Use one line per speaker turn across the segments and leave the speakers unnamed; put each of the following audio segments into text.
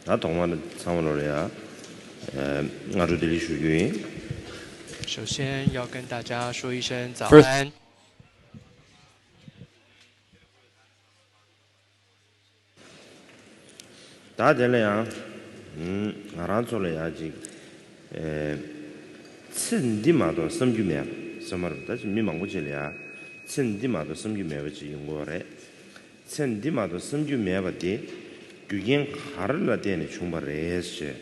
나 동안은 상원로야. 아주 들리 수규인.
首先要跟大家说一声早
First,
安。
다들래야. 알아줘래야지. 천디마도 섬규면 섬을 다시 미망고질이야. 천디마도 섬규면이지 용거래. 천디마도 섬규면바디 규긴 가르라 되는 충분해서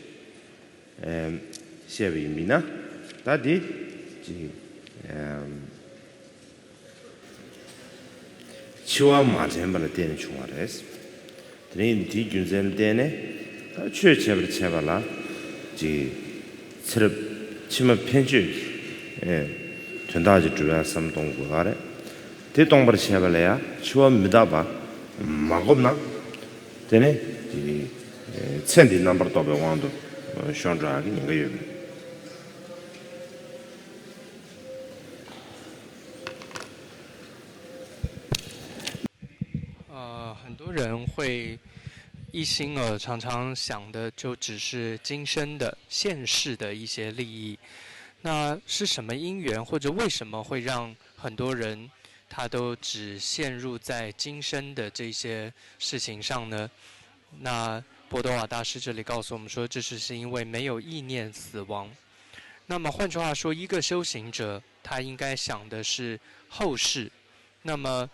시험이미나 다디 지 치와 마젠발 되는 충분해서 드린 뒤균zel 되네 최체벌 체발라 지 서럽 치마 편지 전다지 주야 삼동부 아래 대동벌 체발래야 치와 미다바 마겁나 되네 이 천디 넘버 도배 왕도选择一个月。
很多人会一心常常想的就只是今生的现世的一些利益。那是什么因缘，或者为什么会让很多人他都只陷入在今生的这些事情上呢？那波多瓦大师这里告诉我们说，这是因为没有意念死亡。那么换句话说，一个修行者他应该想的是后世。那么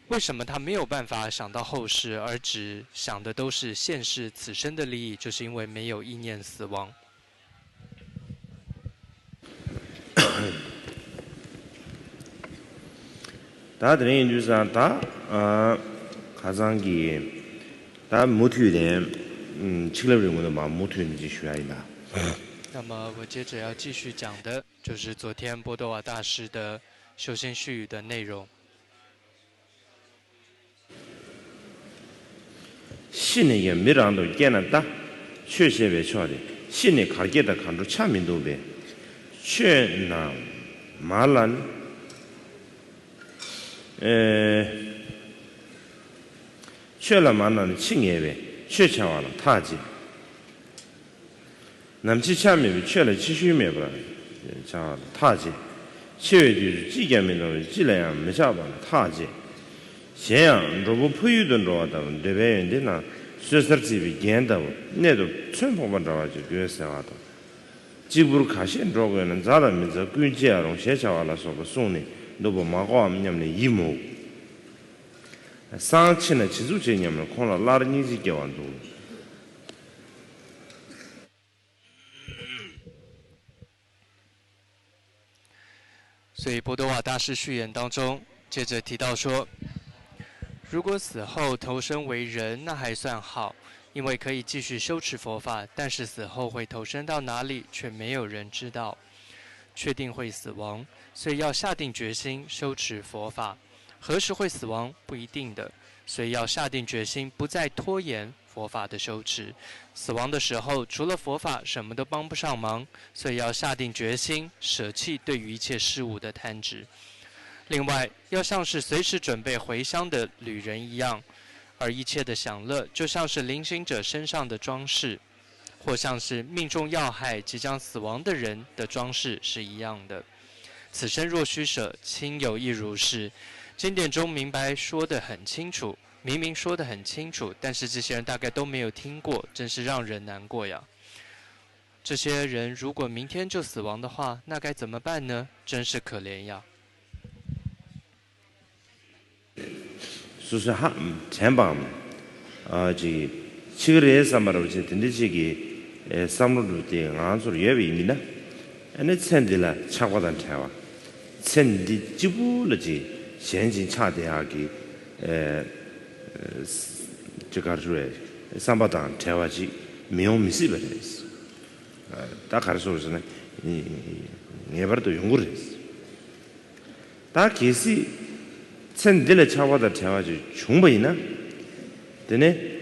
为什么他没有办法想到后世，而只想的都是现世此生的利益？就是因为没有意念死亡。
다들은 인주사 다 가상기 다 못유된 칠레브링도 마 못유는지 쉬어야이다.
那么我接着要继续讲的就是昨天波多瓦大师的修仙序语的内容。
신에게 미란도 깨났다. 최세배 쳐야 신이 가르게다 간도 참민도 배. 최나 말란 최라 말란 칭예배. 최차와라 타지. 남치 참미 최라 치슈메브라. 자 타지. 최외주 지게면도 지래야 메자바 타지. 咸阳如果培育的着的，这边的呢，学生这边见到那都全部把着就觉生活的，基本看现着个人咋的名字，估计啊，用学校啊来说个送的，都不马过我们的义务。上期呢，其实这你们看了哪的年纪给完多。
所以波多瓦大师序言当中，接着提到说，如果死后投生为人，那还算好，因为可以继续修持佛法。但是死后会投生到哪里，却没有人知道，确定会死亡，所以要下定决心修持佛法。何时会死亡，不一定的，所以要下定决心，不再拖延佛法的修持。死亡的时候，除了佛法，什么都帮不上忙，所以要下定决心，舍弃对于一切事物的贪执。另外，要像是随时准备回乡的旅人一样，而一切的享乐，就像是临行者身上的装饰，或像是命中要害、即将死亡的人的装饰是一样的。此生若须舍，亲友亦如是。经典中明白说得很清楚，明明说得很清楚，但是这些人大概都没有听过，真是让人难过呀。这些人如果明天就死亡的话，那该怎么办呢？真是可怜呀。
수수 한 전방 지 치그레 삼바로 지 든디지기 삼로도 때 안소로 예비입니다. ene tsendila chakwadan tewa tsendi jibuloji xianjin chadeagi jigarjue sambadan tewa ji mion misiberes da karsorusne nebardo yungures da kesi tsendila chakwadan tewa ji chungbaina dene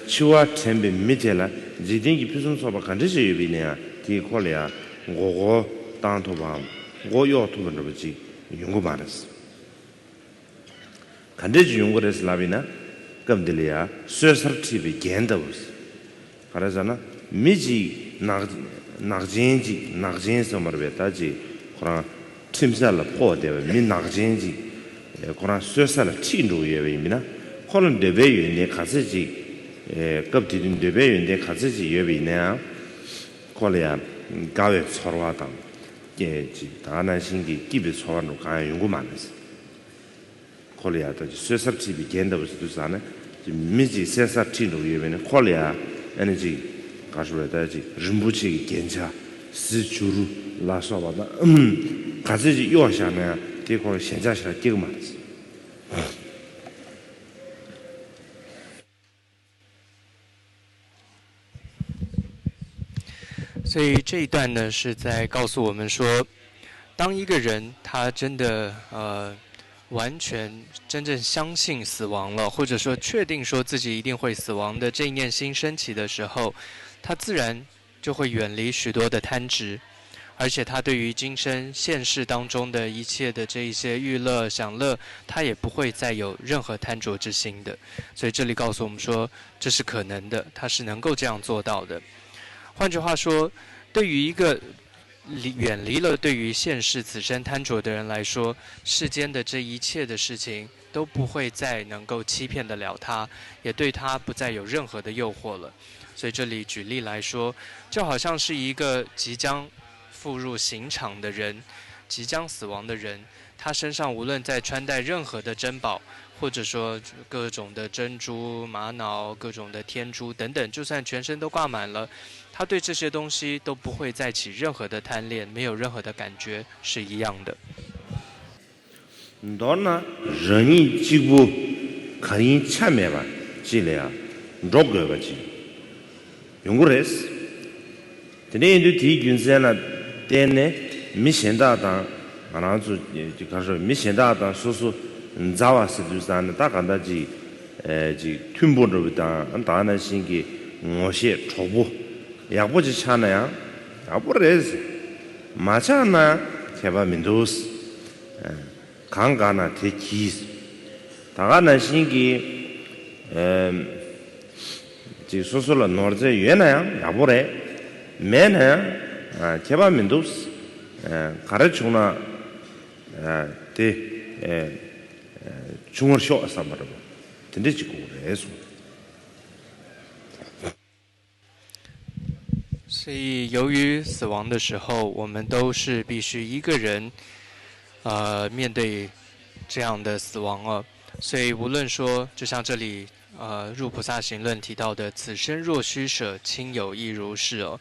chiwa tembe mitela jidingi pisum soba kanjise yubinya di kolya 고고 땅토밤 고요 토번지 연구 말았어. 간대지 연구를 라비나 금들이야 스서티비 겐다우스. 가라잖아 미지 낙진지 낙진서 말베다지 그러나 팀살을 포대와 민 낙진지 그러나 수살을 친루예입니다. 그런 대배윤에 가서지 급디든 대배윤에 가서지 예비네야 콜이야 가외 서로하다 예지 다나 신기 기비 서로 가 연구 많았어. 콜이야도 수살집이 견다버스도 사네 미지 세사 친루예비네 콜이야 에너지 가수라다지 림부치 견자 스주루 라서바다 가서지 요하샤네 대고 현자시라 되게 많았어.
所以这一段呢，是在告诉我们说，当一个人他真的完全真正相信死亡了，或者说确定说自己一定会死亡的这一念心升起的时候，他自然就会远离许多的贪执，而且他对于今生现世当中的一切的这一些娱乐享乐，他也不会再有任何贪着之心的。所以这里告诉我们说，这是可能的，他是能够这样做到的。换句话说，对于一个远离了对于现世此生贪着的人来说，世间的这一切的事情都不会再能够欺骗得了他，也对他不再有任何的诱惑了。所以这里举例来说，就好像是一个即将赴入刑场的人，即将死亡的人，他身上无论在穿戴任何的珍宝，或者说各种的珍珠、玛瑙、各种的天珠等等，就算全身都挂满了，他对这些东西都不会再起任何的贪恋，没有任何的感觉，是一样的。
너나人지구 가인 참여만 지래야 로그가지 연구했어. 근데 이 군세나 때네 미신다다 아나주 가서 미신다다 소소 자와스두산 다간다지 지 튠보르다 안다나 신기 뭐시 초보 약보지 차나야 아보레스 마차나 제바 민도스 강가나 대기스 다가나 신기 지 소소라 노르제 유에나야 야보레 매나 제바 민도스 가르치나 대 중얼쇼 삼바르 근데지고 그래서
所以，由于死亡的时候，我们都是必须一个人，面对这样的死亡哦。所以，无论说，就像这里入菩萨行论提到的“此生若须舍，亲友亦如是”哦。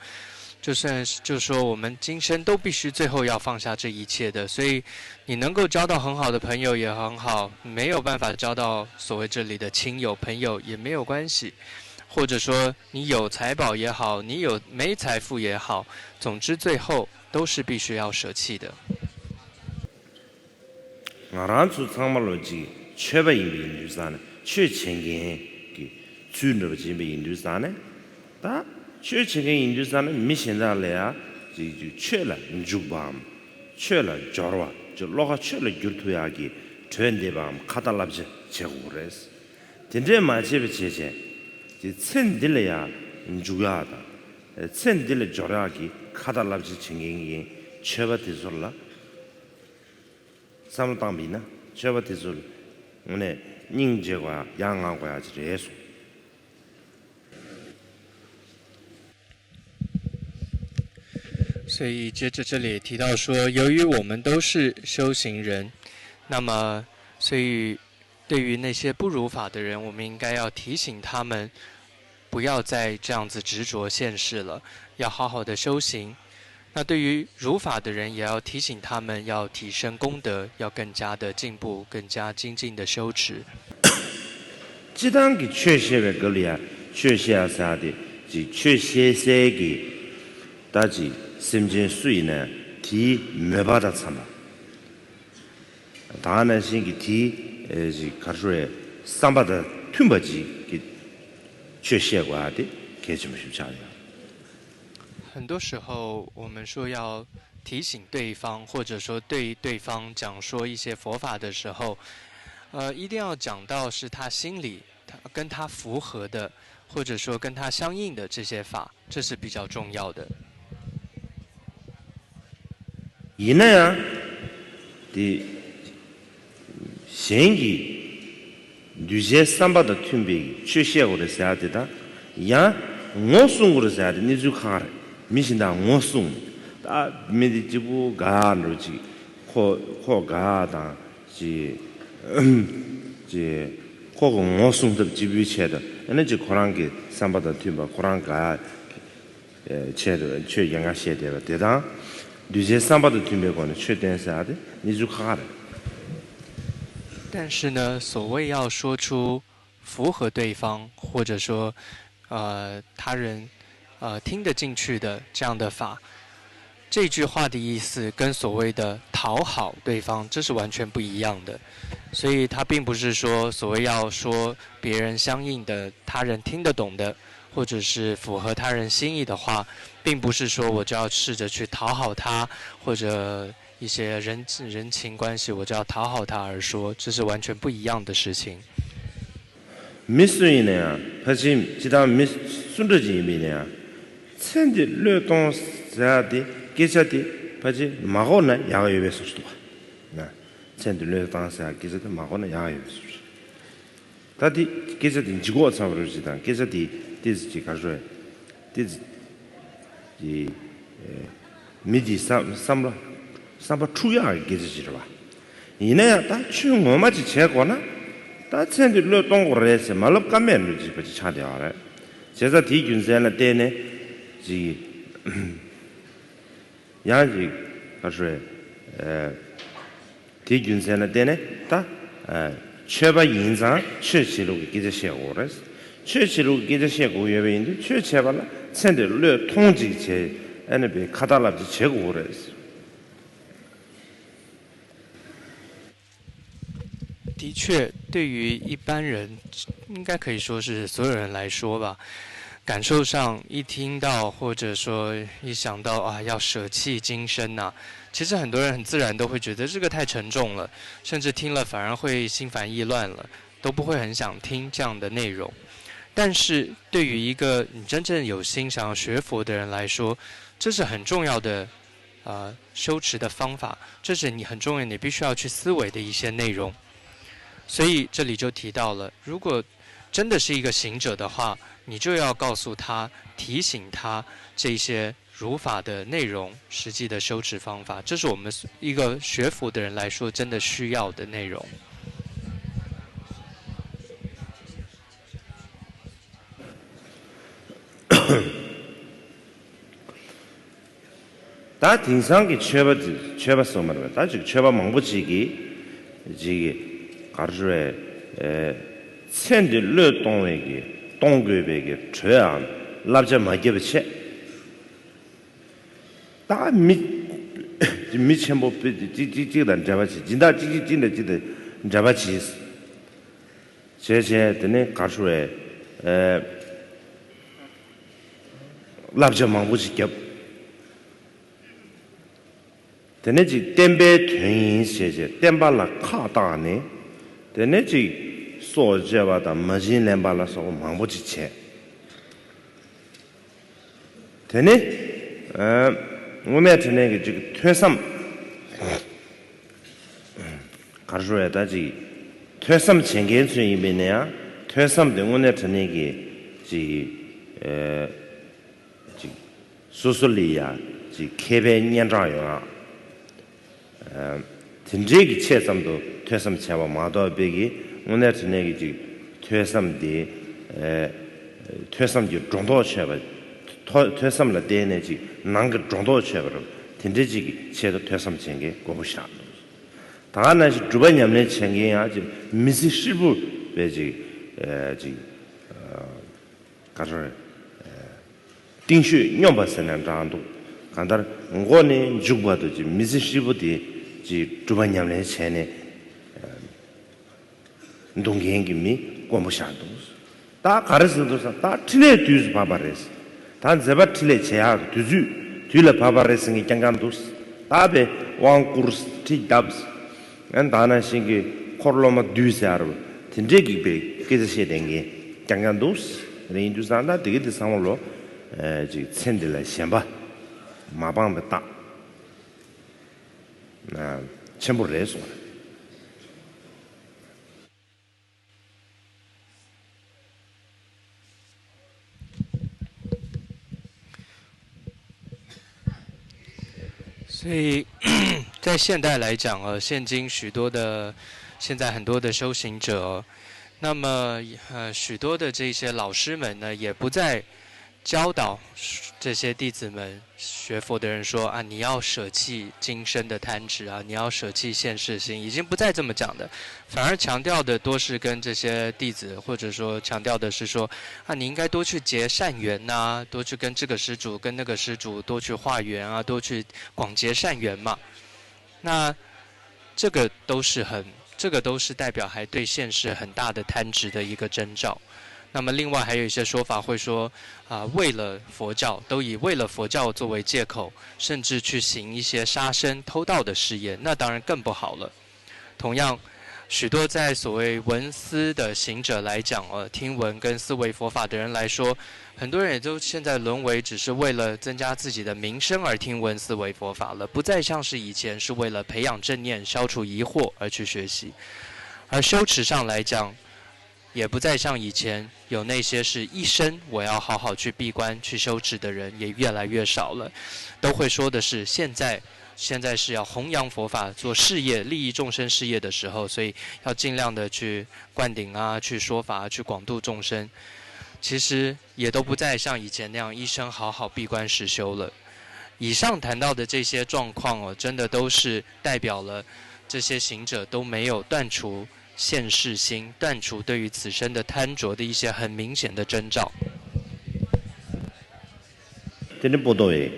就算就说我们今生都必须最后要放下这一切的，所以你能够交到很好的朋友也很好，没有办法交到所谓这里的亲友朋友也没有关系。或者说你有财宝也好，你有没财富也好，总之最后都是必须要舍弃的。
나란수 상말로지 최바 인비인주사네 최칭긴 준르지 인주사네 다 최칭긴 인주사네 미신달래야 지 최라 주밤 최라 저와 저 로가 최라 줄투야기 전대밤 카달랍지 제고레스 진짜 마치베 제제 첸딜이야 주야다 첸딜 저라기 카달랍지 칭긴이 최바티솔라 삼당비나 최바티솔 오늘 닝제과 양하고야 예수
所以接着这里提到说，由于我们都是修行人，那么所以对于那些不如法的人，我们应该要提醒他们，不要再这样子执着现世了，要好好的修行。那对于如法的人，也要提醒他们要提升功德，要更加的进步，更加精进的修持。
这当个确切的个里啊，确切啥的，即确切些个，大致心经水呢，提没把它参嘛。当然是个提。是卡说三八的吞不机给缺血过的，给什么去讲的？
很多时候，我们说要提醒对方，或者说对对方讲说一些佛法的时候，一定要讲到是他心里他跟他符合的，或者说跟它相应的这些法，这是比较重要的。
이나야 디 생기 뉴제 삼바다 튠비 취시하고를 써야 되다 야 ngosung으로 써야 돼 니주 카르 미신다 ngosung 다 미디지부 가르지 코 가다 지 코고 ngosung들 지비체다 에너지 코랑게 삼바다 튠바 코랑가 체도 최 양가 시에다 대다 뉴제 삼바다 튠베고는 최대한 써야 돼 니주 카르
但是呢，所谓要说出符合对方，或者说，他人，听得进去的这样的法，这句话的意思跟所谓的讨好对方，这是完全不一样的。所以，它并不是说所谓要说别人相应的、他人听得懂的，或者是符合他人心意的话，并不是说我就要试着去讨好他，或者一些人情关系，我就要讨好他而说，这是完全不一样的事情。
미스이네야 파심 지담 미스 순저지미네야 천지 르동 자디 게자디 파지 마고나 야가요베스도 나 천지 르동 자 게자디 마고나 야가요베스 다디 게자디 지고 사버르지다 게자디 디지 가르 디지 이 미디 삼라 삼바 추야 게지지라 이네야 다 추모마지 제거나 다 천지 르동고레스 말럽 까면 지버지 차려라 제자 디균세나 때네 지 야지 가서 디균세나 때네 다 최바 인상 최시로 기재시고레스 최시로 기재시고 예배인데 최체발라 천지 르 통지 제 에네베 카달라지 제고레스
的确，对于一般人，应该可以说是所有人来说吧，感受上一听到或者说一想到啊要舍弃今生呐，其实很多人很自然都会觉得这个太沉重了，甚至听了反而会心烦意乱了，都不会很想听这样的内容。但是对于一个你真正有心想要学佛的人来说，这是很重要的修持的方法，这是你很重要你必须要去思维的一些内容。所以这里就提到了，如果真的是一个行者的话，你就要告诉他、提醒他这些如法的内容、实际的修持方法，这是我们一个学佛的人来说真的需要的内容。
다 등상기 최바 소마르 다 지금 최바 망부지기 지기 가르에 천지 르동에게 동괴베게 최안 랍자 마게베체 다 미천보 지지지단 잡아지 진다 지지진데 지데 잡아지 제제 되네 가르에 랍자 망부지게 데네지 템베 퇴인세제 템발라 카다네 데네지 소제바다 마진렘발라 소 망보지체 데네 오메트네게 지 퇴삼 가르조에다지 퇴삼 쟁겐수이메네야 퇴삼 등원에트네게 지 소솔리아 지 케베년자요아 진제기 체삼도 퇴삼 체와 마도베기 오늘트네기 퇴삼디 퇴삼지 정도 체바 퇴삼라 데네지 난그 정도 체바로 진제지기 체도 퇴삼 체게 고부샤 다나시 주반냠네 체게야 지 미시시부 베지 지 가서 띵슈 뇽바스는 장도 간다 응고니 죽바도 지 미시시부디 지 주반냠네 체네 동경기미 고무샤도 다 가르스도 다 틀에 뒤즈 바바레스 단 제바 틀에 제야 뒤즈 뒤레 바바레스니 장간도스 다베 왕쿠르스 티답스 안 다나싱기 콜로마 뒤즈아르 진제기베 계제시 된게 장간도스 人就是那这个的生活了，这趁的来先吧，马帮不打，那全部来说了。
所以在现代来讲现今现在很多的修行者那么许多的这些老师们呢，也不再教导这些弟子们学佛的人说啊，你要舍弃今生的贪执啊，你要舍弃现世心，已经不再这么讲的，反而强调的多是跟这些弟子，或者说强调的是说啊，你应该多去结善缘呐，多去跟这个施主、跟那个施主多去化缘啊，多去广结善缘嘛。那这个都是代表还对现世很大的贪执的一个征兆。那么另外还有一些说法会说为了佛教，都以为了佛教作为借口，甚至去行一些杀生偷盗的事业，那当然更不好了。同样许多在所谓闻思的行者来讲听闻跟思维佛法的人来说，很多人也都现在沦为只是为了增加自己的名声而听闻思维佛法了，不再像是以前是为了培养正念、消除疑惑而去学习。而修持上来讲，也不再像以前有那些是一生我要好好去闭关去修持的人，也越来越少了。都会说的是现在是要弘扬佛法、做事业、利益众生事业的时候，所以要尽量的去灌顶啊、去说法、去广度众生。其实也都不再像以前那样一生好好闭关实修了。以上谈到的这些状况真的都是代表了这些行者都没有断除现世心，断除对于此生的贪着的一些很明显的征兆。
这里报道诶，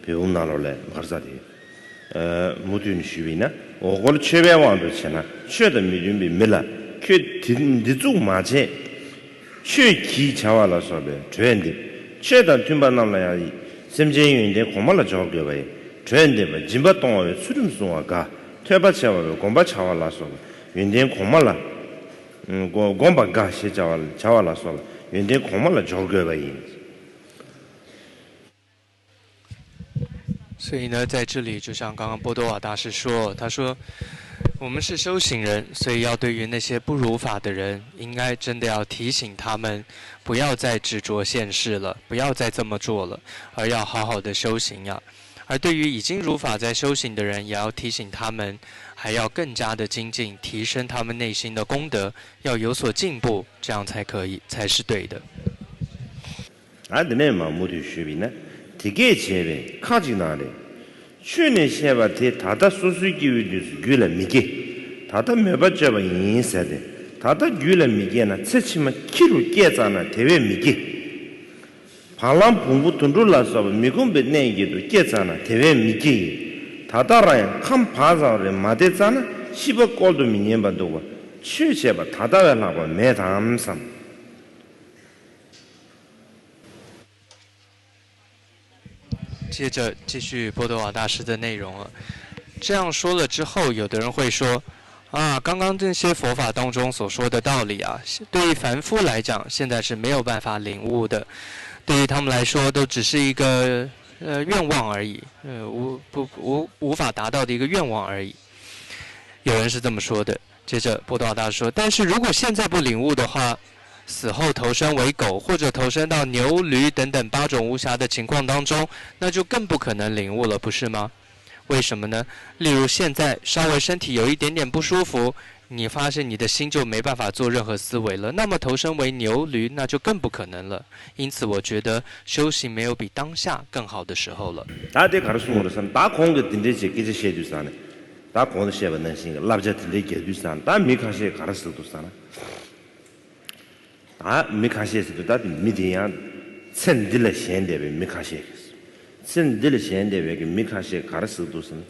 比如拿了来，还是啥的，目的是为呢？我的确别忘了钱了，确的没准备没了，却你做嘛钱，确提前完了说的，全的，确的听不拿来呀，甚至有点恐怕了交给喂，全的吧，基本动物出点送啊个，退不起了，恐怕吃完了说的。原点恐怕了，光把嘎些吃完了说了，原点恐怕了交给吧因。
所以呢，在这里就像刚刚波多瓦大师说，他说我们是修行人，所以要对于那些不如法的人，应该真的要提醒他们，不要再执着现世了，不要再这么做了，而要好好的修行呀。而对于已经如法在修行的人，也要提醒他们，还要更加的精进，提升他们内心的功德，要有所进步，这样才可以，才是对的。
的呢嘛，目的学呢，这个前面看见哪里？去年先把他的所需给予就是越来没给，他的没把这把银色的，他的越来没给呢，最起码记录检查呢，特别没给。旁人碰不tundu la soba mikun be ne ge do ke tsana teve mi ge ta da ra kham pha za re ma de tsana shiba kol do mi nyen ba do wa chu che ba ta da la ba me tham sam。
接着继续波多瓦大师的内容了。这样说了之后，有的人会说刚刚这些佛法当中所说的道理对于凡夫来讲，现在是没有办法领悟的。对于他们来说，都只是一个愿望而已，无法达到的一个愿望而已。有人是这么说的。接着波多瓦大师说，但是如果现在不领悟的话，死后投生为狗，或者投生到牛、驴等等8种无暇的情况当中，那就更不可能领悟了，不是吗？为什么呢？例如现在稍微身体有一点点不舒服，你发现你的心就没办法做任何思维了，那么投生为牛驴那就更不可能了。因此我觉得修行没有比当下更好的时候了。
大家가르치는 것은 다 공부 된대지 기지 쉐두스네. 다 공부 쉐버는 신 랍자 된대 게두스네. 다 미카시 가르스도스네. 다 미카시에서도 다 미디야 천딜의 현대의 미카시. 천딜의 현대의 미카시 가르스도스네.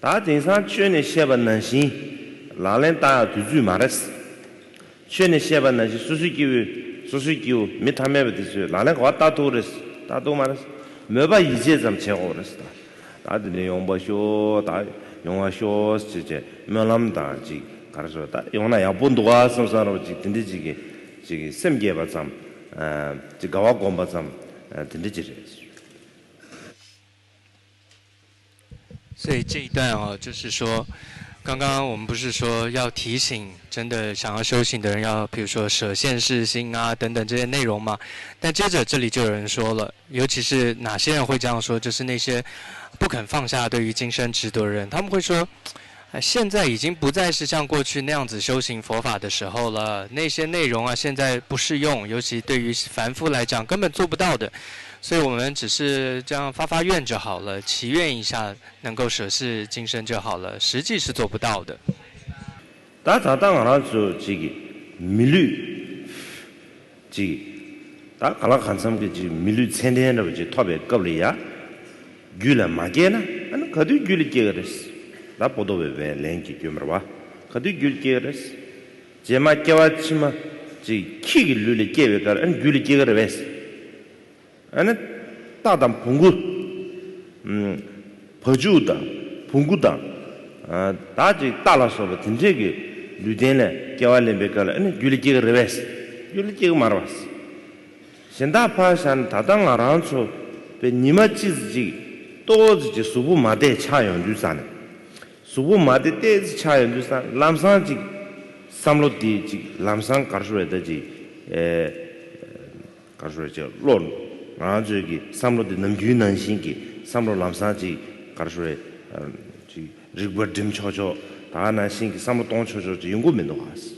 다 등산 chuyên 쉐버는 신 라렌 다 두주 말했어. chuyên 쉐버는 신 수수기우 미타메베드스 라렌 왔다 도르스. 다도 말했어. 몇바 이제 좀 제고 그랬어. 다들 용보쇼 다 용화쇼 이제 면람다 지 가르쳐다 용나 야본도 와서 사람이 든지지게 지기 샘게 봐참 这个我讲不上，真的就是。
所以这一段就是说，刚刚我们不是说要提醒真的想要修行的人要，比如说舍现世心啊等等这些内容嘛？但接着这里就有人说了，尤其是哪些人会这样说？就是那些不肯放下对于今生执着的人，他们会说，现在已经不再是像过去那样子修行佛法的时候了，那些内容啊现在不适用，尤其对于凡夫来讲根本做不到的。所以我们只是这样发发愿就好了，祈愿一下能够舍世今生就好了，实际是做不到的。
大家当然说这个密律，这个大家看什么个这密律前天的这特别高了呀，举了马街呢，那可都举了几个的是，那不多为连几句嘛吧，可都举了几个的是，这嘛叫我起嘛，这七个举了几个的，举了几个的为是。ane 다담 봉구 퍼주다 봉구다 다지 따라서 진짜게 루덴에 겨알레 베깔 ane 줄리지가 레베스 줄리지가 말아봤어 신다 파산 다당 알아서 베 니마치지 또지 수부 마데 차연 주산에 수부 마데 때지 차연 주산 람산지 삼로디지 람산 가르셔야되지 가르셔야죠 론 저기 삼로디 남규난신기 삼로 람사지 가르소에 지 리버딤 쳐줘 다나 신기 삼로 동 쳐줘 연구면도 왔어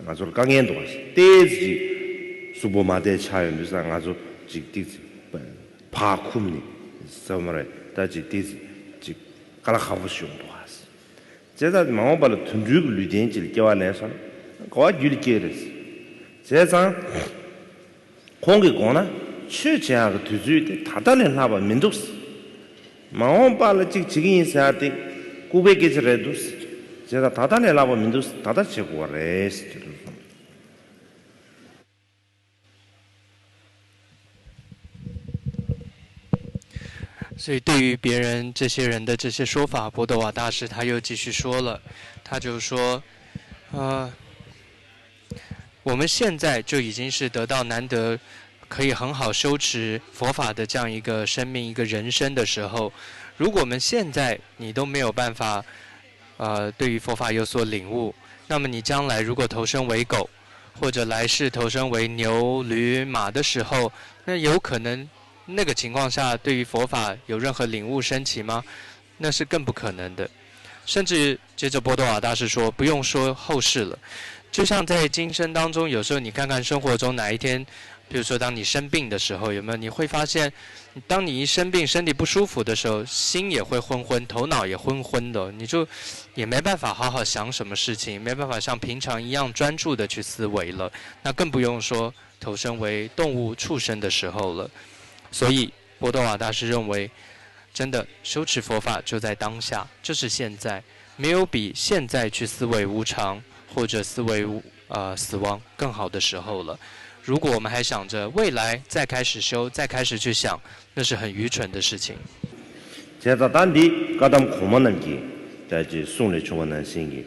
아주 강연도 왔어 대지 수보마데 차연도 상 아주 직디지 파쿠미 서머에 다지 디지 지 갈아가보시오도 왔어 제가 마음발로 tunjuk 류된질 겨와내서 거와 줄게르스 제가 공기 거나 최자가 두주에 다달래 나봐 민족스 마음발로 지금 사대 900개라도 제가 다달래 나봐 민족스 다다치고 와레스
所以对于别人这些人的这些说法，波德瓦大师他又继续说了，他就说，我们现在就已经是得到难得可以很好修持佛法的这样一个生命、一个人生的时候，如果我们现在你都没有办法，对于佛法有所领悟，那么你将来如果投生为狗，或者来世投生为牛、驴、马的时候，那有可能那个情况下对于佛法有任何领悟升起吗？那是更不可能的。甚至接着波多瓦大师说，不用说后世了，就像在今生当中，有时候你看看生活中哪一天，比如说当你生病的时候，有没有你会发现，当你一生病身体不舒服的时候，心也会昏昏，头脑也昏昏的，你就也没办法好好想什么事情，没办法像平常一样专注的去思维了，那更不用说投身为动物畜生的时候了。所以波多瓦大师认为，真的修持佛法就在当下，就是现在，没有比现在去思维无常或者思维死亡更好的时候了。如果我们还想着未来再开始修，再开始去想，那是很愚蠢的事情。
제가 단디 가담 고만한 게 다지 손에 좋아하는 생기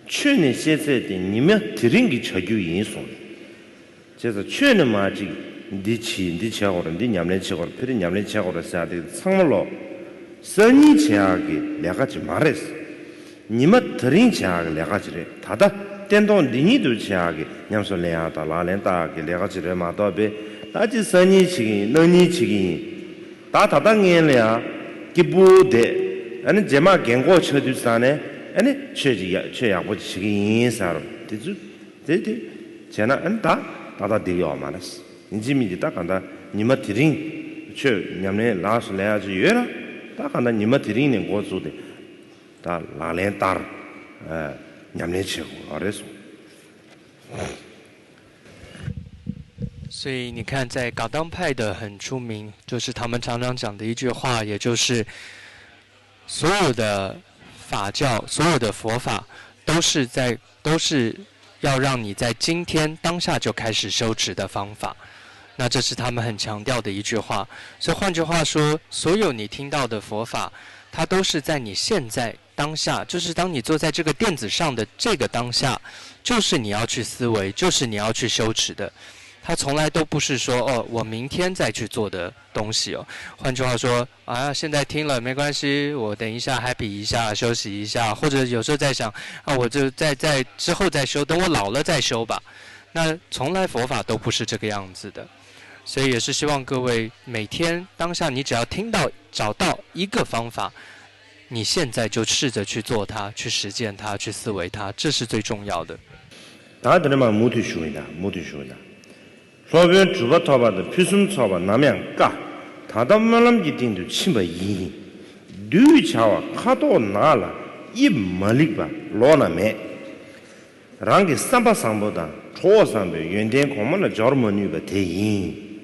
최근 시세에 니면 드린 게 저주 인소 제가 최근 마지 니치하고 니 냠내 치고 필이 냠내 치고 사대 상물로 선이 제하게 내가 지 말했어 니면 드린 제하게 내가 지래 다다电动 니니도 제하게 냠소 레야다 라렌다게 내가 지래 마도베 다지 선이 치기 너니 치기 다 다당년이야 기부데 아니 제마 갱고 쳐주사네 아니 최야고 치기 인사로 되지 되지 제나 안다 다다 되어 말았어 인지미지 딱 간다 니마 드링 최 냠네 라스 레야지 예라 딱 간다 니마 드링네 고조데 다 라렌다 냠네 치고 알았어
所以你看，在噶当派的很出名，就是他们常常讲的一句话，也就是所有的法教、所有的佛法，都是要让你在今天当下就开始修持的方法。那这是他们很强调的一句话。所以换句话说，所有你听到的佛法，它都是在你现在当下，就是当你坐在这个垫子上的这个当下，就是你要去思维，就是你要去修持的。它从来都不是说哦，我明天再去做的东西哦。换句话说啊，现在听了没关系，我等一下 happy 一下，休息一下，或者有时候在想啊，我就在之后再修，等我老了再修吧。那从来佛法都不是这个样子的，所以也是希望各位每天当下，你只要听到找到一个方法，你现在就试着去做它，去实践它，去思维它，这是最重要的。
다들만 모두 쉬다. 소변 주바 타바도 피숨 차바 남양 까 다담말람 기팅도 침바 이니 류차와 카도 나라 이 말릭바 로나메 랑게 삼바 상보다 초삼베 연된 공문의 저르머니가 대인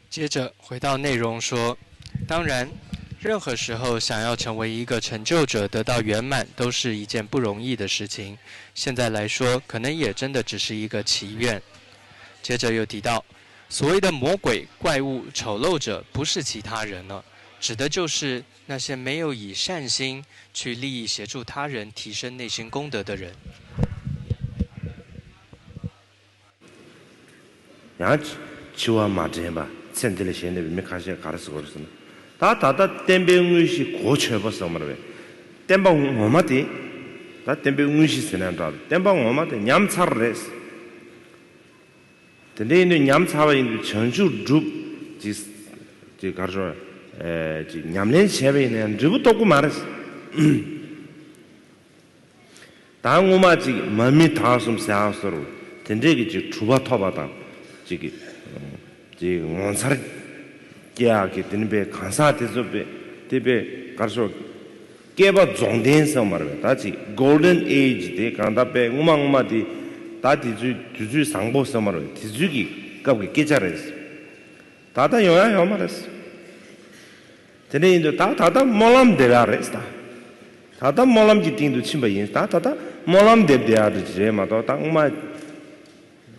接着回到内容说，当然任何时候想要成为一个成就者，得到圆满，都是一件不容易的事情。现在来说，可能也真的只是一个祈愿。接着又提到，所谓的魔鬼、怪物、丑陋者，不是其他人了，指的就是那些没有以善心去利益协助他人、提升内心功德的人。
치와 맞제바 센들레 셴데 메카시아 가르스 거르스나 다다다 템베응시 고쳐버서 말베 템방 오마데 다 템베응시 세난다 템방 오마데 냠차르레스 근데는 냠차와 인도 전주 줍지 가르죠 지 냠렌 셰베는 줍 또고 말스 당오마지 맘이 다숨 사스로 텐데기 지 주바 터바다 지기 원사르 깨하게 되는데 간사대서베 대베 가서 깨바 종된서 말이야 다지 골든 에이지 대 간다베 우망마디 다디 주주 상보서 말이야 디주기 갑게 깨자랬어 다다 요야 말했어 근데 다다 몰람 되라랬다 다다 몰람 기팅도 침바 인 다다 몰람 되야지 마도 땅마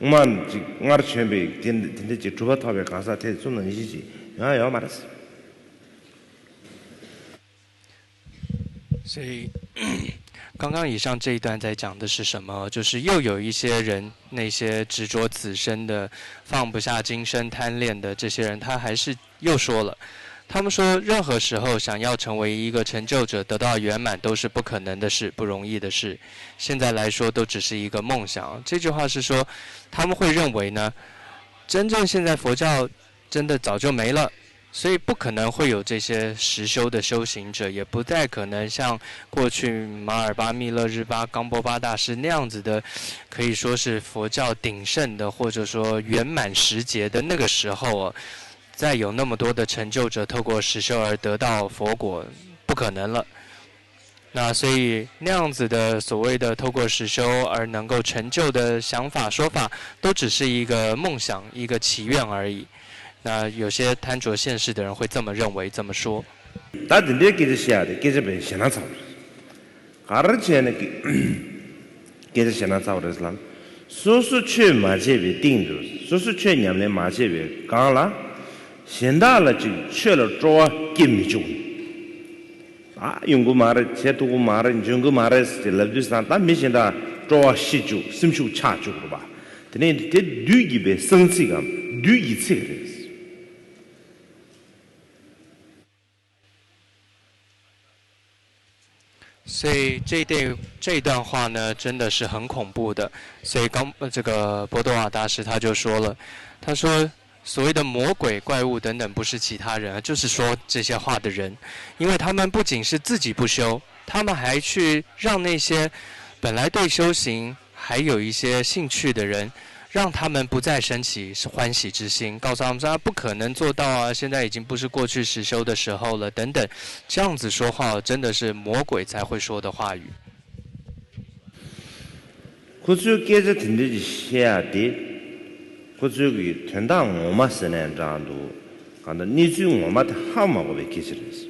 만 nga르 쳔베 딘데 주바타베 가사 대 쏘는 이지 야야 말았어
所以刚刚以上这一段在讲的是什么？就是又有一些人，那些执着此生的、放不下今生贪恋的这些人，他还是又说了。他们说，任何时候想要成为一个成就者、得到圆满，都是不可能的事、不容易的事。现在来说，都只是一个梦想。这句话是说，他们会认为呢，真正现在佛教真的早就没了，所以不可能会有这些实修的修行者，也不太可能像过去马尔巴、密勒日巴、冈波巴大师那样子的，可以说是佛教鼎盛的，或者说圆满时节的那个时候啊。再有那么多的成就者透过实修而得到佛果，不可能了。那所以那样子的所谓的透过实修而能够成就的想法说法，都只是一个梦想、一个祈愿而已。那有些贪着现世的人会这么认为、这么说。
다들 내게 시야데 계집에 신나서 가르치는 계집 신나서 그랬லாம் 소수취 마제비 띵도 소수취 냠내 마제비 강라 现在了就去了做金钟啊用过马的切多马的用过马的是了就是但没现在做西酒什么差酒了吧这里这绿一边生气个绿一次的
所以这一段话呢，真的是很恐怖的。所以这个波多瓦大师他就说了，他说。所谓的魔鬼、怪物等等，不是其他人，就是说这些话的人，因为他们不仅是自己不修，他们还去让那些本来对修行还有一些兴趣的人，让他们不再升起欢喜之心，告诉他们说不可能做到啊，现在已经不是过去实修的时候了，等等，这样子说话真的是魔鬼才会说的话语。
그쪽이 된다 엄마 쓰는 장도 간다 니주 엄마한테 하마고 왜 기질했어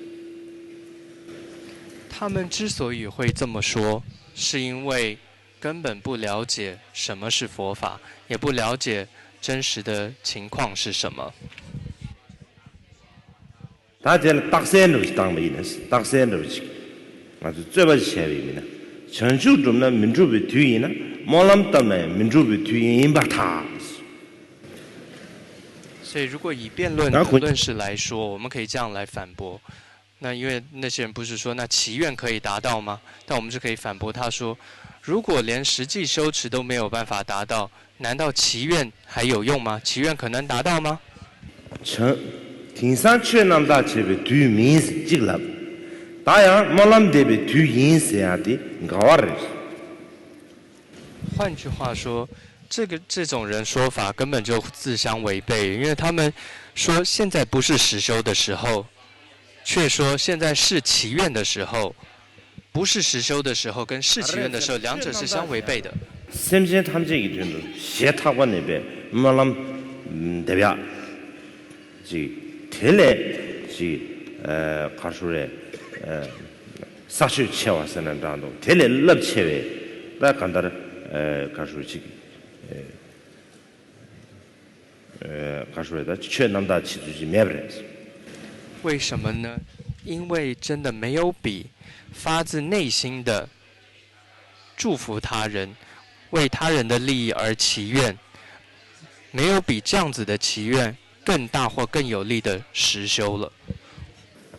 他们之所以会这么说，是因为根本不了解什么是佛法，也不了解真实的情况是什么。
다들 딱센으로 당면이네. 딱센으로 지금. 아주 쩌바지 셔비미나. 전주 좀나 민주비 뒤이나 毛浪当来民主被推引把他。
所以，如果以辩论的论式来说，我们可以这样来反驳。那因为那些人不是说那祈愿可以达到吗？但我们就可以反驳他说，如果连实际修持都没有办法达到，难道祈愿还有用吗？祈愿可能达到吗？
天上缺那么大钱被对面是极了，大洋毛浪得被对引下的高人。
换句话说，这种人说法根本就自相违背，因为他们说现在不是实修的时候。却说现在是祈愿的时候，不是实修的时候，跟是祈愿的时候，两者是相违背的。
甚至他们这个程度，写他关那边，毛浪代表，这特来这看出来啥时候切瓦是能当中，特来立切为，那看到看出这个看出来的缺那么大气就是没不来。
为什么呢？因为真的没有比发自内心的祝福他人、为他人的利益而祈愿，没有比这样子的祈愿更大或更有力的实修了。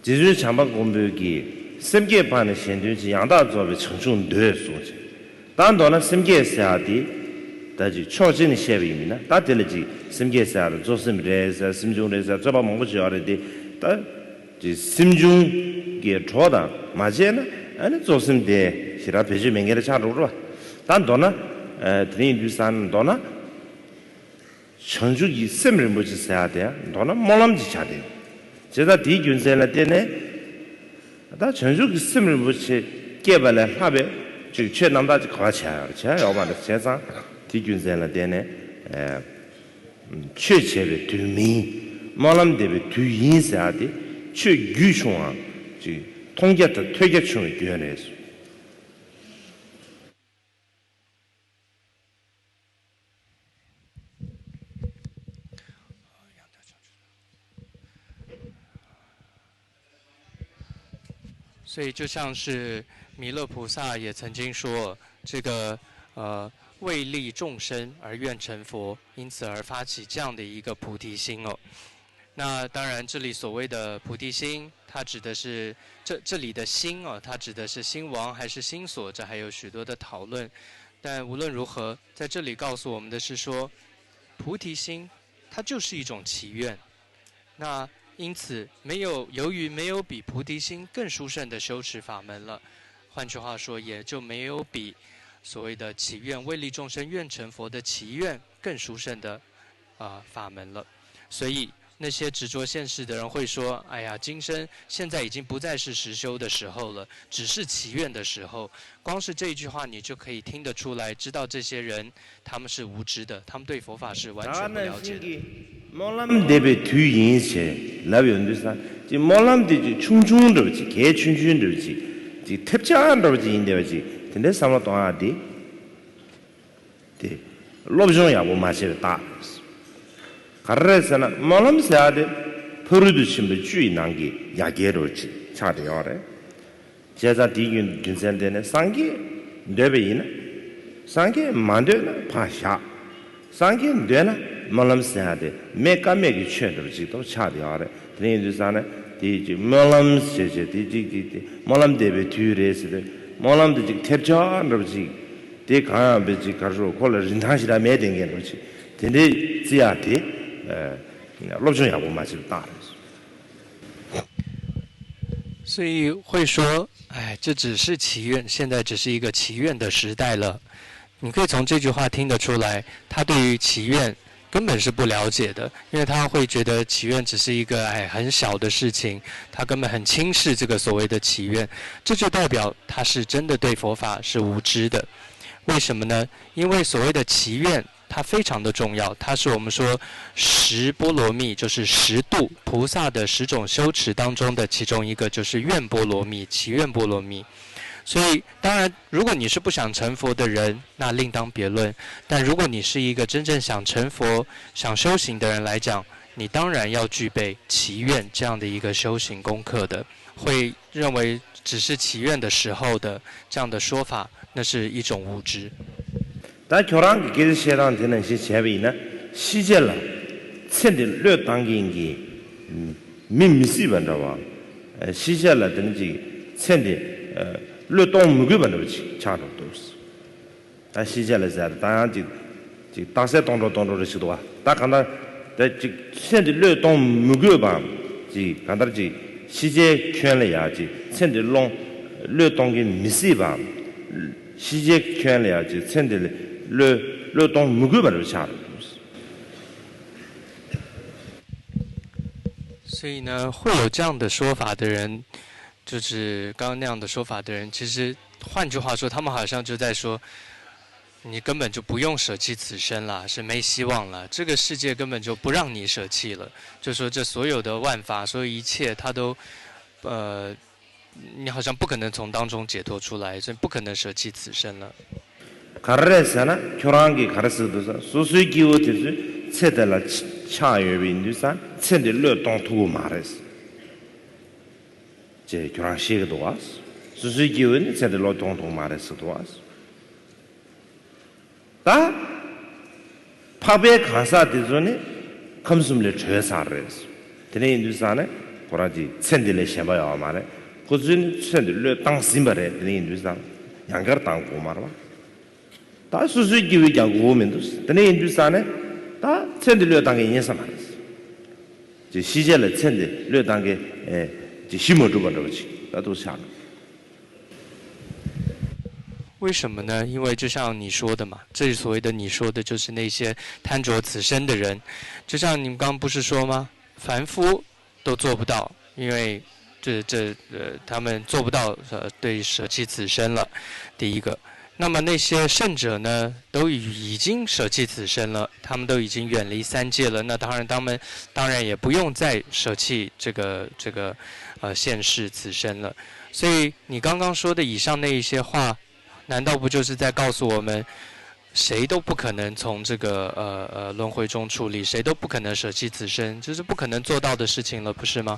这就是强迫公布给审计办的现在是杨大作为承受的所在。当然呢，审计下的，但是确实的协议呢，大家了解审计下的做什么的，审中的做把忙不着的。但这心中给错的，马些呢？做什么的？其他培训没给他查住了。但多呢，听第三多呢，成就以什么人不去查的？多呢，没那么去查的。这他第一军在那点呢，他成就以什么人不去给不了那边，就缺那么大就花钱了，钱要把那钱上，第一军在那点呢，确切的对面。毛浪得被推引下的，去预算啊，就统一的推荐出原来是。
所以就像是弥勒菩萨也曾经说，这个为利众生而愿成佛，因此而发起这样的一个菩提心哦。那当然，这里所谓的菩提心，它指的是这里的心哦，它指的是心王还是心所，这还有许多的讨论。但无论如何，在这里告诉我们的是说，菩提心它就是一种祈愿。那因此，由于没有比菩提心更殊胜的修持法门了，换句话说，也就没有比所谓的祈愿为利众生愿成佛的祈愿更殊胜的法门了。所以那些执着现世的人会说：“哎呀，今生现在已经不再是实修的时候了，只是祈愿的时候。”光是这一句话，你就可以听得出来，知道这些人他们是无知的，他们对佛法是完全不了解的。
毛浪得被推引些，那边就是啥？这毛浪的就冲冲的去，给冲冲的去，这特价的去，应该去，现在什么东西的？对，老百姓也不买些大。가르에서는 뭐는 세아데 퍼르도 심도 주의 난게 야게로지 차대요래 제자 디균 균센데네 상게 되베이나 상게 만되나 파샤 상게 되나 뭐는 세아데 메카메기 쳔도지도 차대요래 드네주사네 디지 뭐는 세제 디지 뭐는 데베 튜레스데 뭐는 디지 탭자르지 디 가야베지 가르로 콜라 린탕시라 메댕게로지 근데 지야티 老中也不买这个大的，
所以会说，哎，这只是祈愿，现在只是一个祈愿的时代了。你可以从这句话听得出来，他对于祈愿根本是不了解的，因为他会觉得祈愿只是一个很小的事情，他根本很轻视这个所谓的祈愿，这就代表他是真的对佛法是无知的。为什么呢？因为所谓的祈愿，它非常的重要，它是我们说十波罗蜜，就是十度菩萨的10种修持当中的其中一个，就是愿波罗蜜、祈愿波罗蜜。所以，当然，如果你是不想成佛的人，那另当别论；但如果你是一个真正想成佛、想修行的人来讲，你当然要具备祈愿这样的一个修行功课的。会认为只是祈愿的时候的这样的说法，那是一种无知。
다 교랑 게 세상 되는 시 제비나 시제라 천대 略当给给민미시 반다와 시제라 되는지 천대 略动무게 반다지 차도 도스 다 시제라 자 다양지 지 다세 동로的시도 와 다 간다 지 천대 略动무게 반지 간다지 시제圈了呀지 천대 롱 略动给미시 반 시제圈了呀지 천대 略动무게 반다지 차도
所以呢，会有这样的说法的人，就是刚刚那样的说法的人，其实换句话说，他们好像就在说，你根本就不用舍弃此生了，是没希望了，这个世界根本就不让你舍弃了，就说这所有的万法，所有一切，它都，你好像不可能从当中解脱出来，所以不可能舍弃此生了。
가르레사나 교랑기 가르스도서 소수기오티스 체달라 차여빈두산 체들려 동투고 말했어. 제 교랑 시에도 왔어. 소수기오는 체들려 동투고 말했어도 왔어. 다 파베 가사 되전에 검숨을 죄사를 드네 인두산에 고라지 체들려 셔봐야 말해. 고준 체들려 땅심바래 드네 인두산 양가르 땅고 말아. 다 수수기위 장고 오면도 드네 인두산에 다 체들려 땅에 인사 말했어. 제 시제를 체들려 땅에 제 힘을 주버려지. 나도 想
为什么呢？因为就像你说的嘛，这里所谓的你说的就是那些贪着此生的人，就像你们刚刚不是说吗？凡夫都做不到，因为他们做不到对舍弃此生了。第一个，那么那些圣者呢，都已经舍弃此生了，他们都已经远离三界了。那当然，他们当然也不用再舍弃这个现世此生了。所以你刚刚说的以上那一些话。难道不就是在告诉我们，谁都不可能从这个轮回中出离，谁都不可能舍弃此生，这是不可能做到的事情了，不是吗？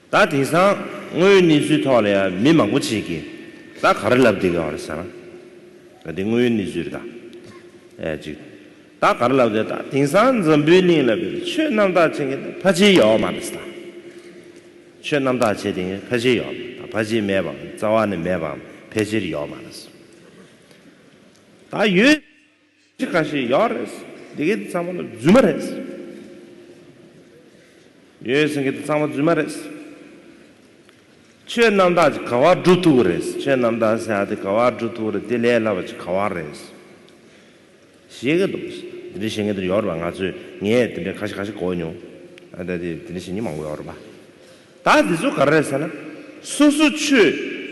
大地上我你去讨了没忙过去的，大卡了那这个好是啥？那的我你去的，就大卡了那的，地上人别人了，全那么大钱的，拍起药嘛的是的，全那么大钱的拍起药，拍起买吧，早晚的买吧。폐질이 여 많았어. 다 유, 지금까지 열었어. 이게 상관은 주말했어. 유생에도 상관 주말했어. 최남다지 가와 주투그랬어. 최남다한테 가와 주투그를 딜레라버지 가와랬어. 시에도 없어. 이 생에도 열 방아주 예, 근데 같이 거냐. 아다디 드리시니 망고 열어 봐. 다 뒤서 가르랬잖아. 수수추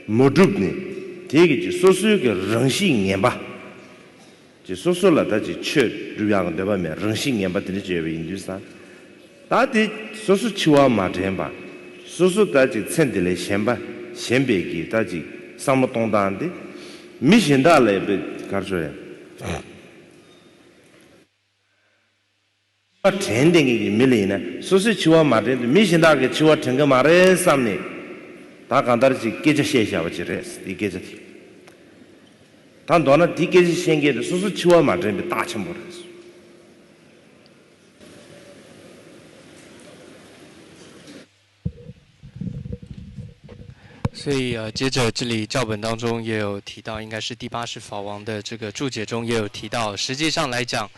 모두네 되게 소수의 정신 년바 저 소수라다지 최 주양 되면 정신 년바 되는 제비 인도산 다들 소수 치와 마템바 소수다지 천들의 현바 현백이 다지 상무동단데 미신다래 가르쳐요 텐딩이 밀리네 소수 치와 마템 미신다게 치와 ten가 말에 삼네 다 간다르지 깨져 셰샤버지 레스 이 깨져티 단 너는 디 깨져 생게도 수수 치와 맞으면 다 쳐버렸어
所以接着这里教本当中也有提到，应该是第80法王的这个注解中也有提到，实际上来讲，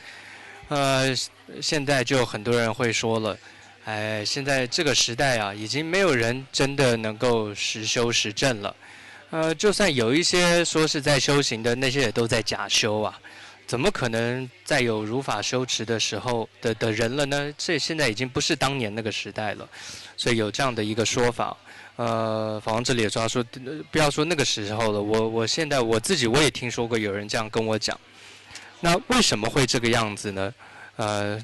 现在就很多人会说了。现在这个时代啊，已经没有人真的能够实修实证了。就算有一些说是在修行的，那些也都在假修啊。怎么可能再有如法修持的时候的人了呢？这现在已经不是当年那个时代了。所以有这样的一个说法。法王这里也说不要说那个时候了。我现在我自己我也听说过有人这样跟我讲。那为什么会这个样子呢？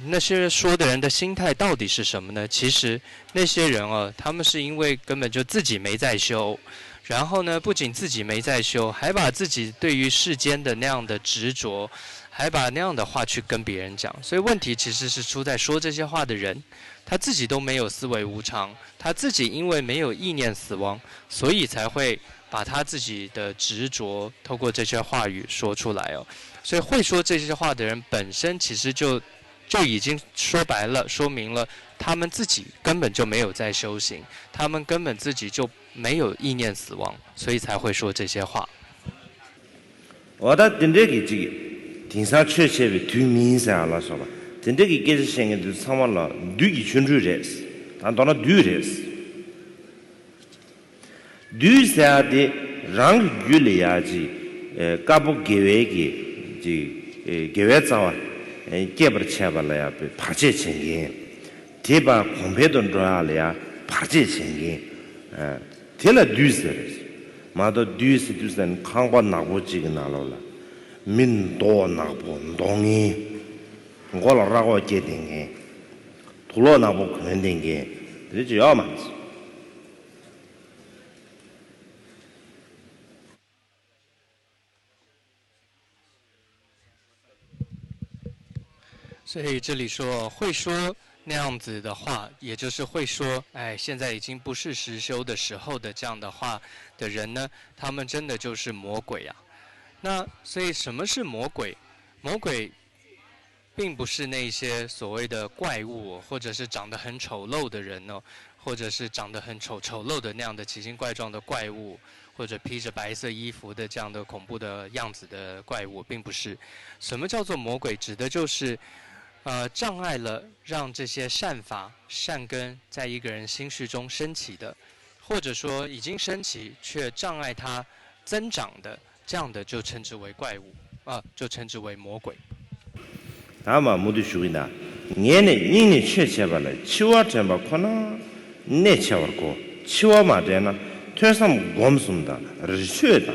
那些说的人的心态到底是什么呢？其实那些人他们是因为根本就自己没在修，然后呢，不仅自己没在修，还把自己对于世间的那样的执着，还把那样的话去跟别人讲。所以问题其实是出在说这些话的人，他自己都没有思维无常，他自己因为没有意念死亡，所以才会把他自己的执着透过这些话语说出来哦。所以会说这些话的人本身其实就已经说白了，说明了他们自己根本就没有在修行，他们根本自己就没有意念死亡，所以才会说这些话。
我的真正的这个天上确切的对面上了说吧，真正的给是现在就上完了对一群人是，但到了对人是，对下的让越来呀的干部给外的给外早啊，给不钱不了呀，被扒借钱给，提把空白顿重要了呀，扒借钱给，提了对是的。马到对是就是看过哪部几个拿了了，民多哪部东西，我老让我决定的，土老哪部肯定的，这就要嘛子。
所以这里说会说那样子的话，也就是会说，哎，现在已经不是实修的时候的这样的话的人呢，他们真的就是魔鬼啊。那所以什么是魔鬼？魔鬼并不是那些所谓的怪物，或者是长得很丑陋的人哦，或者是长得很丑陋的那样的奇形怪状的怪物，或者披着白色衣服的这样的恐怖的样子的怪物，并不是。什么叫做魔鬼？指的就是障碍了让这些善法、善根在一个人心绪中升起的，或者说已经升起却障碍它增长的，这样的就称之为怪物就称之为魔鬼。
他们没得学的，年确切吧了，七万真吧可能那七万个，七万嘛这呢，天上我们送的，日缺的，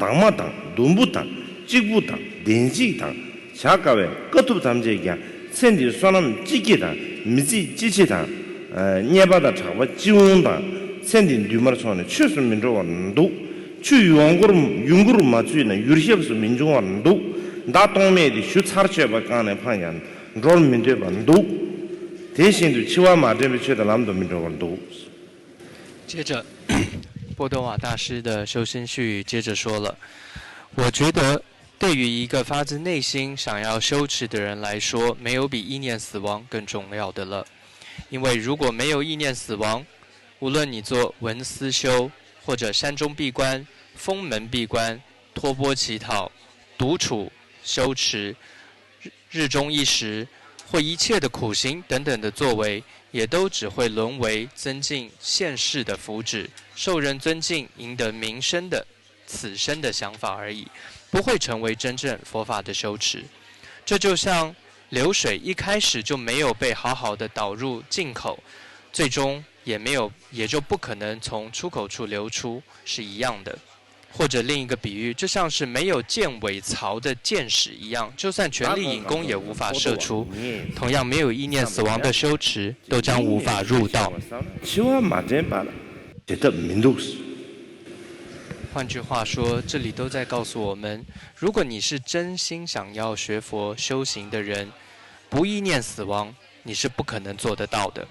当嘛当，东不当，西不当，电机当，下个月各土他们这样。身体说那么机器的，没机器的，年把的差不几万的，身体对么说呢？确实民众很多，去用过嘛，最呢，有些是民众很多，那东面的学差去吧，刚才朋友，绕民对很多，대신도7万马这边去的那么多民众很多。
接着，波多瓦大师的修心序接着说了，我觉得。对于一个发自内心想要修持的人来说，没有比意念死亡更重要的了。因为如果没有意念死亡，无论你做文思修，或者山中闭关、封门闭关、托钵乞讨、独处修持、日中一时，或一切的苦行等等的作为，也都只会沦为增进现世的福祉、受人尊敬、赢得名声的此生的想法而已。不会成为真正佛法的修持。这就像流水一开始就没有被好好的导入进口，最终也就不可能从出口处流出是一样的。或者另一个比喻，就像是没有箭尾槽的箭矢一样，就算全力引弓也无法射出。同样，没有意念死亡的修持，都将无法入道。换句话说，这里都在告诉我们，如果你是真心想要学佛修行的人，不意念死亡，你是不可能做得到的。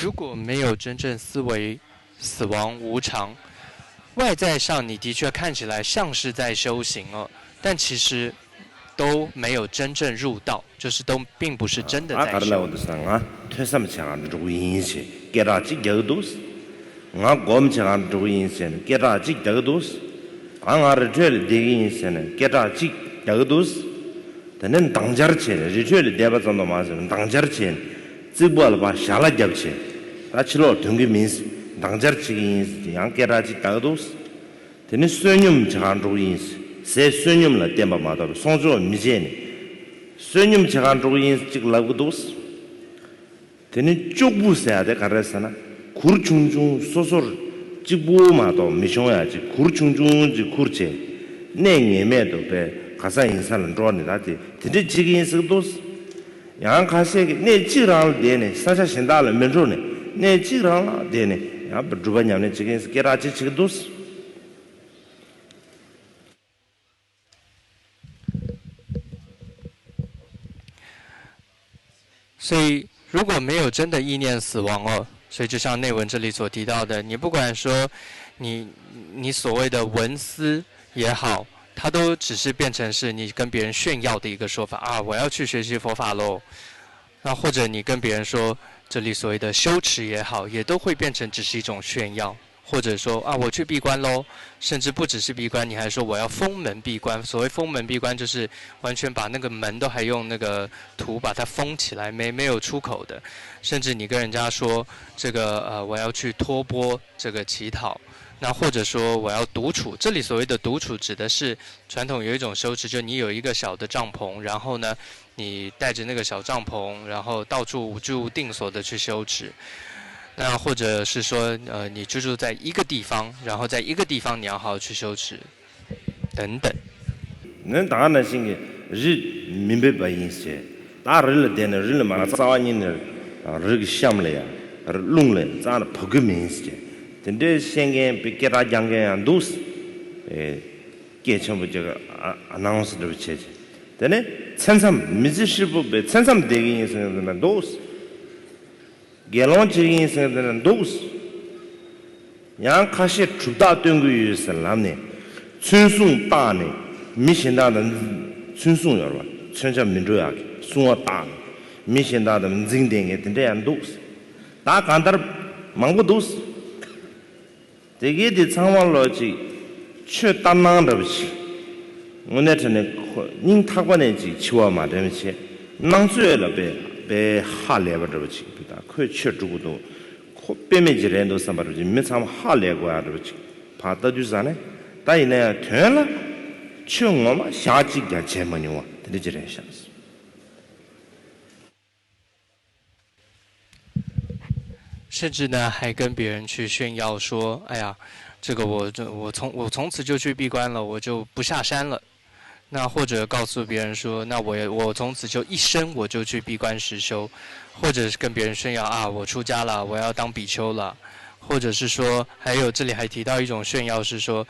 如果没有真正思维死亡无常，外在上你的确看起来像是在修行哦，但其实都没有真正入道，就是都并不是真的在修。
Tene sunyum chagan ruins, se sunyum la temba madab, sonjo mizene. Sunyum chagan ruins chik lagudos. Tene chokbu se de karasana, kur chungchung sosor chikbu madab, mishonga chik kur chungchung chik kurche. Ne ngeme do be kasa insan roni dati, tene chigin sigdos. Yang kase ne chirang dene, sasha shindala menjone, ne chirang dene, yang berjuba nyamne chigin sigerachi chigdos.
所以如果没有真的意念死亡哦，所以就像内文这里所提到的，你不管说你所谓的文思也好，它都只是变成是你跟别人炫耀的一个说法啊，我要去学习佛法喽。那或者你跟别人说这里所谓的修持也好，也都会变成只是一种炫耀。或者说啊，我去闭关喽，甚至不只是闭关，你还说我要封门闭关。所谓封门闭关，就是完全把那个门都还用那个土把它封起来，没有出口的。甚至你跟人家说这个我要去托钵这个乞讨，那或者说我要独处。这里所谓的独处，指的是传统有一种修持，就你有一个小的帐篷，然后呢，你带着那个小帐篷，然后到处居无定所的去修持。那或者是说，你居住在一个地方，然后在一个地方你要好好去修持，等等。
恁大那些个日明白白一些，大日了点的日了嘛，早年的啊日个项目了呀，弄了咋的不个明些，真的现在被给他讲个样都是，给全部这个announce 的切切，但呢，参上没这是不被参上这个意思那都是。给龙这个生的人都是，让开始出大东个有什么呢？传送大呢，没现在的传送要吧，传下民族呀，送我大，没现在的人点个这样都是，大干的忙不都是，这个的长网逻辑，去大难的不起，我那天呢，您他过那几去我嘛对不起，难做了呗。被哈来不着不起，对吧？可以吃这个东，可别没几人都上不着去，没参哈来过啊着不起，怕到就是啥呢？但是呢，突然了，去我们下几个节目呢哇，这里几人想是。
甚至呢，还跟别人去炫耀说：“哎呀，这个我从此就去闭关了，我就不下山了。”那或者告诉别人说，那我从此就一生我就去闭关实修，或者是跟别人炫耀啊，我出家了，我要当比丘了，或者是说，还有这里还提到一种炫耀是说，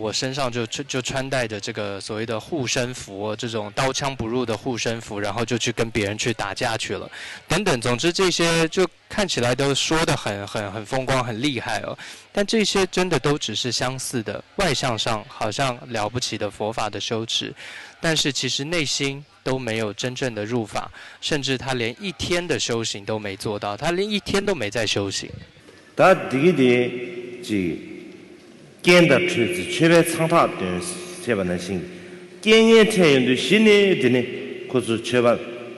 我身上就穿戴着这个所谓的护身符，这种刀枪不入的护身符，然后就去跟别人去打架去了，等等。总之这些就看起来都说得很风光、很厉害哦。但这些真的都只是相似的，外向上好像了不起的佛法的修持，但是其实内心都没有真正的入法，甚至他连一天的修行都没做到，他连一天都没在修行。
他这个的这。见到车子，全部长大的全部能行。见眼太阳的新的呢，可是全部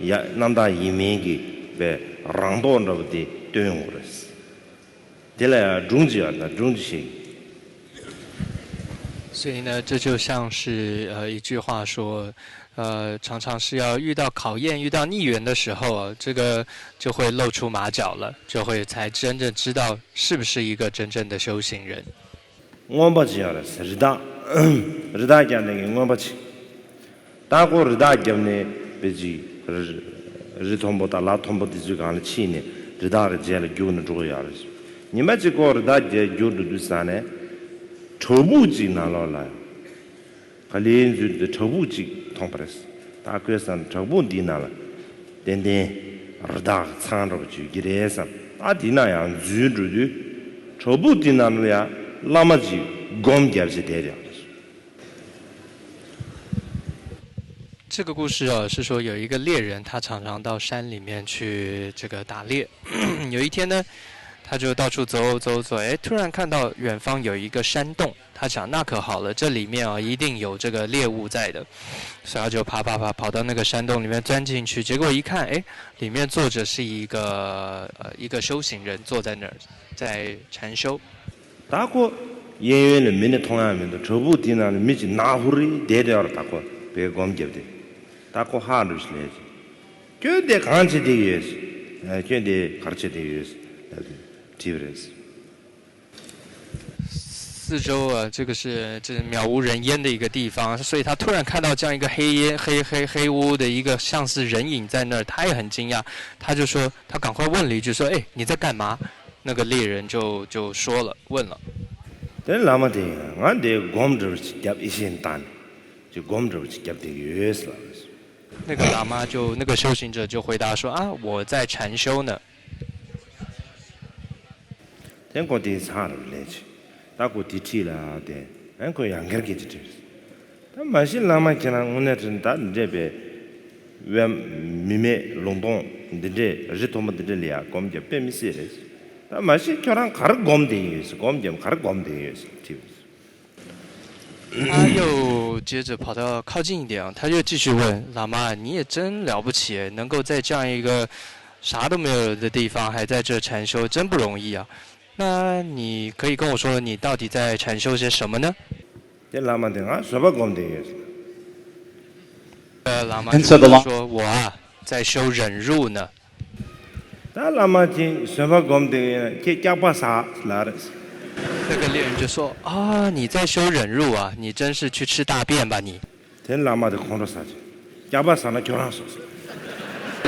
也难到一面的被让到那的对我的是。这来中间啊，那中间。
所以呢，这就像是一句话说，常常是要遇到考验、遇到逆缘的时候啊，这个就会露出马脚了，就会才真正知道是不是一个真正的修行人。
我不知道了，是日大讲那个我不去，大过日大讲呢，别去日通不打拉通不的就讲了去年日大的讲了九年左右了，你们这个日大讲九的啥呢？初步级拿了来，还连续的初步级通不的是，大概上初步的拿了，点点日大参着去给的上，大的那样居住的初步的拿了呀。那么就光点是得了。
这个故事哦，是说有一个猎人，他常常到山里面去这个打猎。有一天呢，他就到处走，哎，突然看到远方有一个山洞，他想那可好了，这里面啊一定有这个猎物在的，所以他就跑到那个山洞里面钻进去，结果一看，哎，里面坐着是一个修行人，坐在那儿在禅修。
大过演员的名的同样名的，初步的那名字哪户的得了大过别光接的，大过哈都是来着，就得看起的也是，就得看起的也是，基本是。
四周啊，这渺无人烟的一个地方，所以他突然看到这样一个黑屋的一个像是人影在那儿，他也很惊讶，他就说，他赶快问了一句说，哎，你在干嘛？那个猎人就说了，问了。
但那么的，俺得光着去夹一些单，就光着去夹的越是了，
那个喇嘛就那个修行者就回答说啊，我在禅修呢。
天国的差了来去，大国的提了的，俺国养个给的这。但马西喇嘛讲了，我那真大这边，原米梅隆冬的这日头么的这里啊，我们就别米些了。但马西叫人卡尔光的意思，我们就卡尔光的意思，对不对？
他又接着跑到靠近一点，他就继续问喇嘛：“你也真了不起，能够在这样一个啥都没有的地方还在这禅修，真不容易啊。那你可以跟我说，你到底在禅修些什么呢？”
这喇嘛的啊，说不光的意思。
喇嘛就说：“我啊，在修忍辱呢。”
那喇嘛听说不光的，这家把啥来了？
那个猎人就说：“啊，你在修忍辱啊，你真是去吃大便吧你。”
这喇嘛的看着啥去？家把啥那叫上说。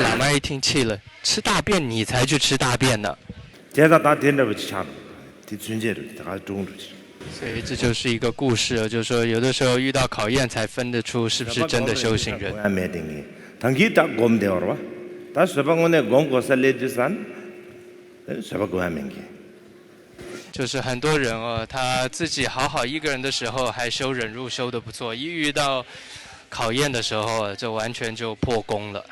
喇嘛一听气了，吃大便你才去吃大便呢。
这他点着不去抢了，提春节了，他中出去。
所以这就是一个故事，就是说有的时候遇到考验才分得出是不是真的修行人。
당기다곰대어로와다서방원에곰고살레주산서방고하면게
就是很多人哦，他自己好好一个人的时候还修忍辱修得不错，一遇到考验的时候，这完全就破功了。